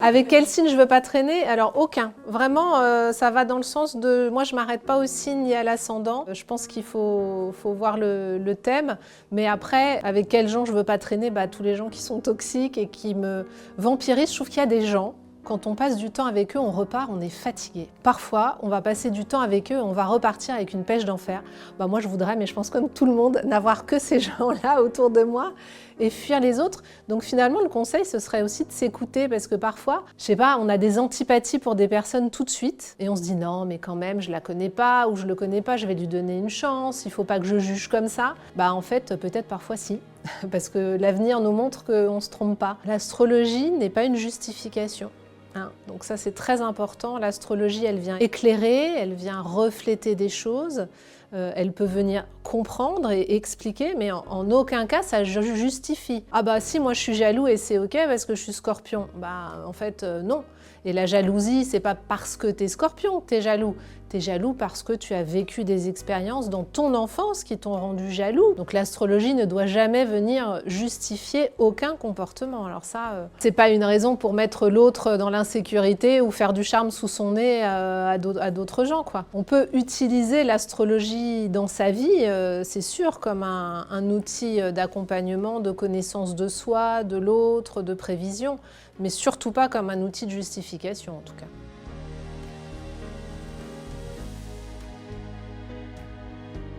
Avec quel signe je veux pas traîner? Alors aucun. Vraiment, ça va dans le sens de... Moi, je m'arrête pas au signe ni à l'ascendant. Je pense qu'il faut voir le thème. Mais après, avec quels gens je veux pas traîner? Tous les gens qui sont toxiques et qui me vampirisent. Je trouve qu'il y a des gens, quand on passe du temps avec eux, on repart, on est fatigué. Parfois, on va passer du temps avec eux, on va repartir avec une pêche d'enfer. Moi, je voudrais, mais je pense comme tout le monde, n'avoir que ces gens-là autour de moi et fuir les autres. Donc finalement, le conseil, ce serait aussi de s'écouter parce que parfois, je sais pas, on a des antipathies pour des personnes tout de suite et on se dit non, mais quand même, je la connais pas ou je le connais pas, je vais lui donner une chance, il faut pas que je juge comme ça. En fait, peut-être parfois si, parce que l'avenir nous montre qu'on se trompe pas. L'astrologie n'est pas une justification. Donc ça, c'est très important. L'astrologie, elle vient éclairer, elle vient refléter des choses, elle peut venir comprendre et expliquer, mais en aucun cas, ça justifie. Si, moi je suis jaloux et c'est ok parce que je suis scorpion. En fait, non. Et la jalousie, c'est pas parce que t'es scorpion que t'es jaloux. T'es jaloux parce que tu as vécu des expériences dans ton enfance qui t'ont rendu jaloux. Donc l'astrologie ne doit jamais venir justifier aucun comportement. Alors ça, c'est pas une raison pour mettre l'autre dans l'insécurité ou faire du charme sous son nez à d'autres gens, quoi. On peut utiliser l'astrologie dans sa vie, c'est sûr, comme un outil d'accompagnement, de connaissance de soi, de l'autre, de prévision, mais surtout pas comme un outil de justification, en tout cas.